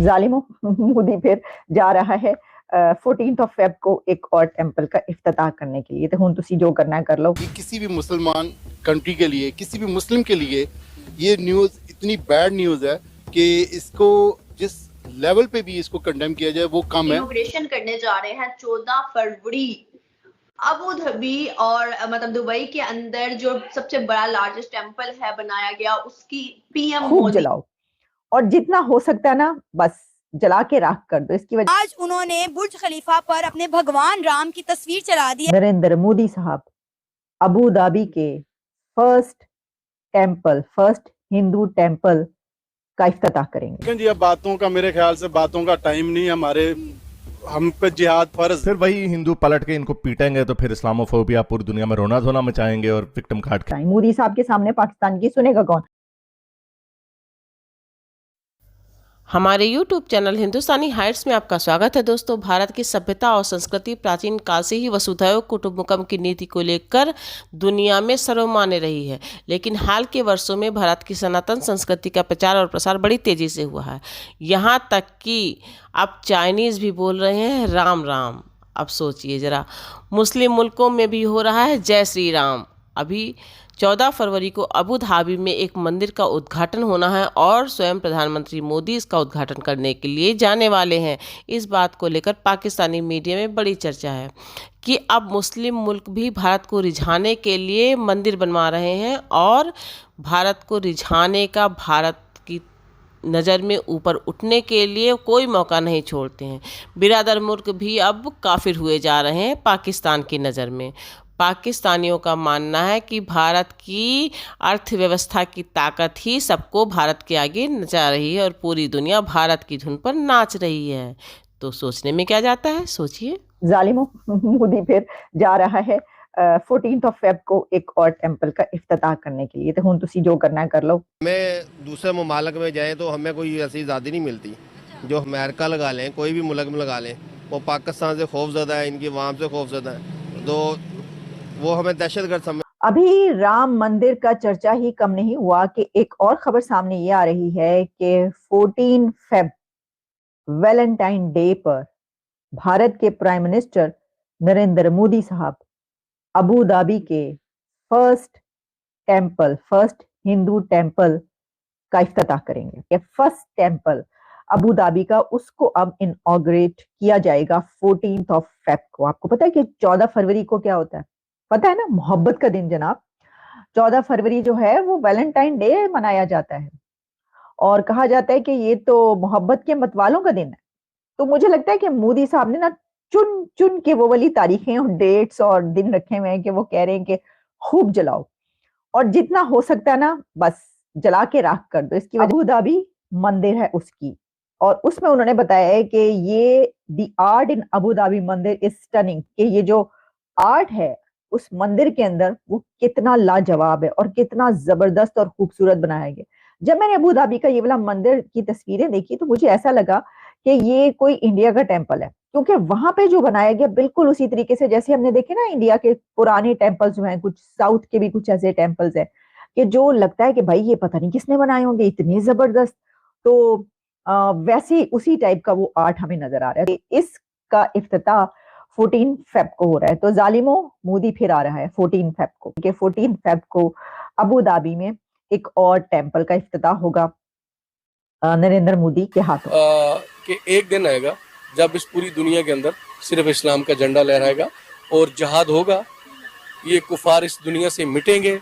ظالموں مودی پھر جا رہا ہے 14 فیب کو ایک اور ٹیمپل کا افتتاح کرنے کے لیے. تو ہن تسی جو کرنا ہے کر لو. کسی بھی مسلمان کنٹری کے لیے، کسی بھی مسلم کے لیے یہ نیوز اتنی بیڈ نیوز ہے کہ اس کو جس لیول پہ بھی اس کو کنڈیم کیا جائے وہ کم ہے. انوگریشن کرنے جا رہے ہیں 14 فروری ابو دھابی اور مطلب دبئی کے اندر جو سب سے بڑا لارجسٹ ٹیمپل ہے بنایا گیا، اس کی پی ایم خوب مودی جلاؤ اور جتنا ہو سکتا ہے نا بس جلا کے راکھ کر دو. اس کی وجہ آج انہوں نے برج خلیفہ پر اپنے بھگوان رام کی تصویر چلا دی. نریندر مودی صاحب ابو دھابی کے فرسٹ ہندو ٹیمپل کا افتتاح کریں گے. لیکن جی اب باتوں کا میرے خیال سے باتوں کا ٹائم نہیں ہمارے، ہم پہ جہاد فرض. پھر وہی ہندو پلٹ کے ان کو پیٹیں گے تو پھر اسلاموفوبیا پوری دنیا میں رونا دھونا مچائیں گے اور وکٹم کارڈ کے. مودی صاحب کے سامنے پاکستان کی سنے گا کون؟ ہمارے یوٹیوب چینل ہندوستانی ہائٹس میں آپ کا سواگت ہے. دوستو، بھارت کی سبھیتا اور سنسکرتی پراچین کال سے ہی وسودھیو کٹمبکم کی نیتی کو لے کر دنیا میں سرومانے رہی ہے، لیکن حال کے برسوں میں بھارت کی سناتن سنسکرتی کا پرچار اور پرسار بڑی تیزی سے ہوا ہے، یہاں تک کہ اب چائنیز بھی بول رہے ہیں رام رام. اب سوچئے ذرا، مسلم ملکوں میں بھی ہو رہا ہے جے شری رام. ابھی 14 فروری کو ابو دھابی میں ایک مندر کا ادگھاٹن ہونا ہے اور سوئم پردھان منتری مودی اس کا ادگھاٹن کرنے کے لیے جانے والے ہیں. اس بات کو لے کر پاکستانی میڈیا میں بڑی چرچا ہے کہ اب مسلم ملک بھی بھارت کو رجھانے کے لیے مندر بنوا رہے ہیں اور بھارت کو رجھانے کا، بھارت کی نظر میں اوپر اٹھنے کے لیے کوئی موقع نہیں چھوڑتے ہیں. برادر ملک بھی اب کافر ہوئے جا رہے ہیں پاکستان کی نظر میں. پاکستانیوں کا ماننا ہے کہ بھارت کی ارتھ ویوستھا کی طاقت ہی سب کو بھارت کے آگے نچا رہی ہے اور پوری دنیا بھارت کی دھن پر ناچ رہی ہے. تو سوچنے میں کیا جاتا ہے، سوچئے. ظالموں مودی پھر جا رہا ہے 14 فیب کو ایک اور ٹیمپل کا افتتاح کرنے کے لیے. تو ہن تسی جو کرنا ہے کر لو. ہمیں دوسرے ممالک میں جائیں تو ہمیں کوئی ایسی آزادی نہیں ملتی. جو امریکہ لگا لیں، کوئی بھی ملک میں لگا لیں، وہ پاکستان سے خوف زدہ ہے، ان کی عوام سے خوف زدہ ہے، تو وہ ہمیں دہشت گرد سمجھ. ابھی رام مندر کا چرچا ہی کم نہیں ہوا کہ ایک اور خبر سامنے یہ آ رہی ہے کہ 14 فیب ویلنٹائن ڈے پر بھارت کے پرائم منسٹر نریندر مودی صاحب ابو دھابی کے فرسٹ ہندو ٹیمپل کا افتتاح کریں گے. یہ فرسٹ ٹیمپل ابو دھابی کا، اس کو اب انوگریٹ کیا جائے گا 14 فیب کو. آپ کو پتا ہے کہ 14 فروری کو کیا ہوتا ہے؟ پتا ہے نا، محبت کا دن جناب. 14 فروری جو ہے وہ ویلنٹائن ڈے منایا جاتا ہے اور کہا جاتا ہے کہ یہ تو محبت کے متوالوں کا دن ہے. تو مجھے لگتا ہے کہ مودی صاحب نے نا چن چن کے وہ والی تاریخیں اور ڈیٹس اور دن رکھے ہوئے ہیں کہ وہ کہہ رہے ہیں کہ خوب جلاؤ اور جتنا ہو سکتا ہے نا بس جلا کے راکھ کر دو. اس کی وجہ ابو دھابی مندر ہے اس کی، اور اس میں انہوں نے بتایا ہے کہ یہ the art in Abu Dhabi مندر از سٹننگ، کہ یہ جو آرٹ ہے اس مندر کے اندر وہ کتنا لاجواب ہے اور کتنا زبردست اور خوبصورت بنایا گیا. جب میں نے ابو دھابی کا یہ والا مندر کی تصویریں دیکھی تو مجھے ایسا لگا کہ یہ کوئی انڈیا کا ٹیمپل ہے، کیونکہ وہاں پہ جو بنایا گیا بالکل اسی طریقے سے جیسے ہم نے دیکھے نا انڈیا کے پرانے ٹیمپل جو ہیں، کچھ ساؤتھ کے بھی کچھ ایسے ٹیمپلز ہیں کہ جو لگتا ہے کہ بھائی یہ پتہ نہیں کس نے بنائے ہوں گے، اتنے زبردست. تو ویسے اسی ٹائپ کا وہ آرٹ ہمیں نظر آ رہا ہے. اس کا افتتاح 14 فیب کو ہو رہا ہے. تو ظالموں مودی پھر آ رہا ہے 14 فیب کو، کہ 14 فیب کو ابو دھابی میں ایک اور ٹیمپل کا افتتاح ہوگا نریندر مودی کے ہاتھوں. کہ ایک دن آئے گا جب اس پوری دنیا کے اندر صرف اسلام کا جھنڈا لہرائے گا اور جہاد ہوگا، یہ کفار اس دنیا سے مٹیں گے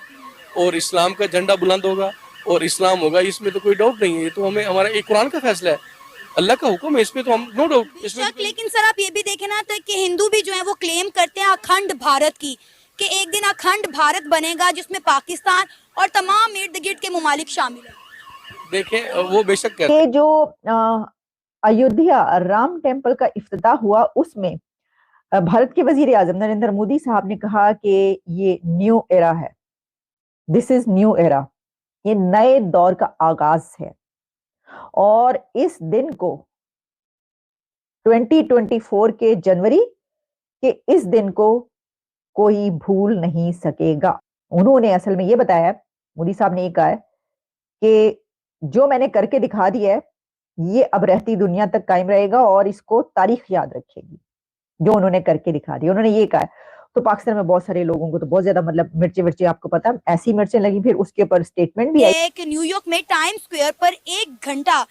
اور اسلام کا جھنڈا بلند ہوگا اور اسلام ہوگا. اس میں تو کوئی ڈاؤٹ نہیں ہے، یہ تو ہمیں ہمارا ایک قرآن کا فیصلہ ہے، اللہ کا حکم ہے، اس پہ تو ہم نو ڈاؤٹ. لیکن سر آپ یہ بھی دیکھیں نا کہ ہندو بھی جو ہے وہ کلیم کرتے ہیں اکھنڈ بھارت کی، کہ ایک دن اکھنڈ بھارت بنے گا جس میں پاکستان اور تمام ارد گرد کے ممالک شامل ہیں. دیکھیں وہ بے شک کہتے ہیں. جو ایودھیا رام ٹیمپل کا افتتاح ہوا اس میں بھارت کے وزیر اعظم نریندر مودی صاحب نے کہا کہ یہ نیو ایرا ہے، دس از نیو ایرا، یہ نئے دور کا آغاز ہے. اور اس دن کو 2024 کے جنوری کے اس دن کو کوئی بھول نہیں سکے گا. انہوں نے اصل میں یہ بتایا ہے، مودی صاحب نے یہ کہا ہے کہ جو میں نے کر کے دکھا دیا ہے یہ اب رہتی دنیا تک قائم رہے گا اور اس کو تاریخ یاد رکھے گی جو انہوں نے کر کے دکھا دیا. انہوں نے یہ کہا. تو پاکستان میں بہت سارے لوگوں کو تو بہت زیادہ مطلب مرچیں ورچیں آپ کو پتا ایسی مرچیں لگی, پھر اس کے اوپر اسٹیٹمنٹ بھی آئی کہ نیو یارک میں ٹائم سکوئر پر 1 گھنٹہ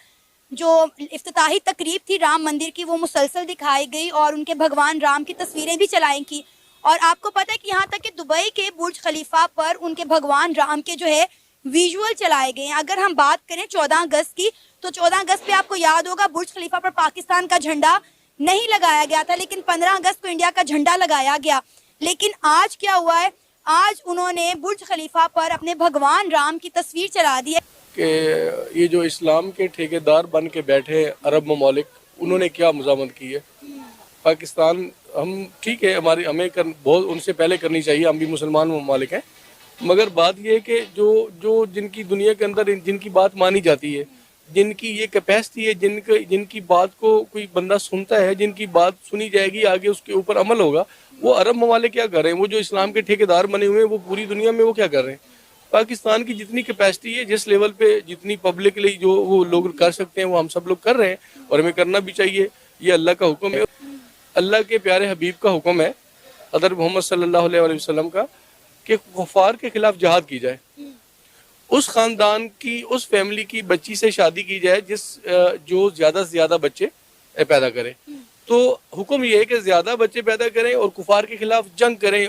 جو افتتاحی تقریب تھی رام مندر کی وہ مسلسل دکھائی گئی اور ان کے بھگوان رام کی تصویریں بھی چلائی کی. اور آپ کو پتہ ہے کہ یہاں تک کہ دبئی کے برج خلیفہ پر ان کے بھگوان رام کے جو ہے ویژول چلائے گئے ہیں. اگر ہم بات کریں 14 اگست کی تو 14 اگست پہ آپ کو یاد ہوگا برج خلیفہ پر پاکستان کا جھنڈا نہیں لگایا گیا تھا, لیکن 15 اگست کو انڈیا کا جھنڈا لگایا گیا. لیکن آج کیا ہوا ہے, آج انہوں نے برج خلیفہ پر اپنے بھگوان رام کی تصویر چلا دی ہے. کہ یہ جو اسلام کے ٹھیکیدار بن کے بیٹھے عرب ممالک, انہوں نے کیا مزاحمت کی ہے. پاکستان ہم ٹھیک ہے ہمیں بہت ان سے پہلے کرنی چاہیے, ہم بھی مسلمان ممالک ہیں, مگر بات یہ ہے کہ جو جن کی دنیا کے اندر جن کی بات مانی جاتی ہے, جن کی یہ کیپیسٹی ہے, جن کی بات کو کوئی بندہ سنتا ہے, جن کی بات سنی جائے گی, آگے اس کے اوپر عمل ہوگا, وہ عرب ممالک کیا کر رہے ہیں. وہ جو اسلام کے ٹھیکیدار بنے ہوئے ہیں وہ پوری دنیا میں وہ کیا کر رہے ہیں. پاکستان کی جتنی کیپیسٹی ہے, جس لیول پہ جتنی پبلکلی جو وہ لوگ کر سکتے ہیں وہ ہم سب لوگ کر رہے ہیں, اور ہمیں کرنا بھی چاہیے. یہ اللہ کا حکم ہے, اللہ کے پیارے حبیب کا حکم ہے, حضرت محمد صلی اللہ علیہ وسلم کا, کہ کفار کے خلاف جہاد کی جائے. اس خاندان کی, اس فیملی کی بچی سے شادی کی جائے جو زیادہ سے زیادہ بچے پیدا کرے. تو حکم یہ ہے کہ زیادہ بچے پیدا کریں اور کفار کے خلاف جنگ کریں,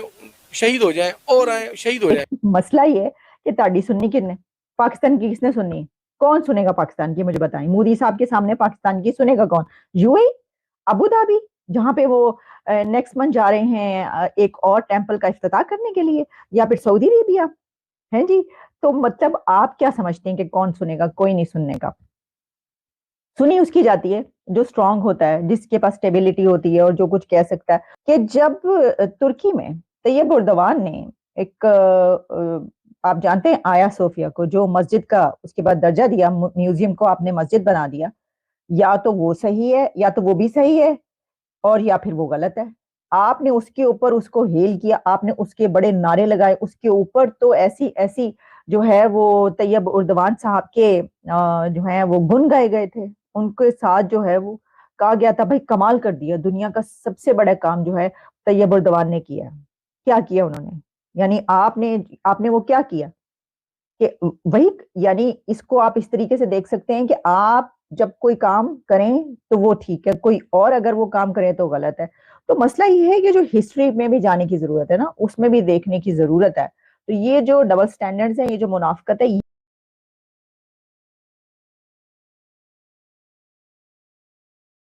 شہید ہو جائیں اور آئیں شہید ہو جائیں. مسئلہ یہ ہے کہ تاڑی سننی کن نے, پاکستان کی کس نے سننی, کون سنے گا پاکستان کی, مجھے بتائیں. مودی صاحب کے سامنے پاکستان کی سنے گا کون؟ یو اے, ابو دھابی, جہاں پہ وہ نیکسٹ منتھ جا رہے ہیں ایک اور ٹیمپل کا افتتاح کرنے کے لیے, یا پھر سعودی عربیہ ہے جی. تو مطلب آپ کیا سمجھتے ہیں کہ کون سنے گا؟ کوئی نہیں سننے کا. سنی اس کی جاتی ہے جو اسٹرانگ ہوتا ہے, جس کے پاس اسٹیبلٹی ہوتی ہے اور جو کچھ کہہ سکتا ہے. کہ جب ترکی میں طیب اردوان نے ایک آپ جانتے ہیں آیا صوفیہ کو, جو مسجد کا اس کے بعد درجہ دیا, میوزیم کو آپ نے مسجد بنا دیا, یا تو وہ صحیح ہے یا تو وہ بھی صحیح ہے, اور یا پھر وہ غلط ہے. آپ نے اس کے اوپر اس کو ہیل کیا, آپ نے اس کے بڑے نعرے لگائے, اس کے اوپر تو ایسی جو ہے وہ طیب اردوان صاحب کے جو ہیں وہ گن گائے گئے تھے. ان کے ساتھ جو ہے وہ کہا گیا تھا بھائی کمال کر دیا, دنیا کا سب سے بڑا کام جو ہے طیب اردوان نے کیا. کیا کیا انہوں نے؟ یعنی آپ نے وہ کیا کیا کہ وہی, یعنی اس کو آپ اس طریقے سے دیکھ سکتے ہیں کہ آپ جب کوئی کام کریں تو وہ ٹھیک ہے, کوئی اور اگر وہ کام کرے تو غلط ہے. تو مسئلہ یہ ہے کہ جو ہسٹری میں بھی جانے کی ضرورت ہے نا, اس میں بھی دیکھنے کی ضرورت ہے. تو یہ جو ڈبل سٹینڈرڈز ہیں, یہ جو منافقت ہے,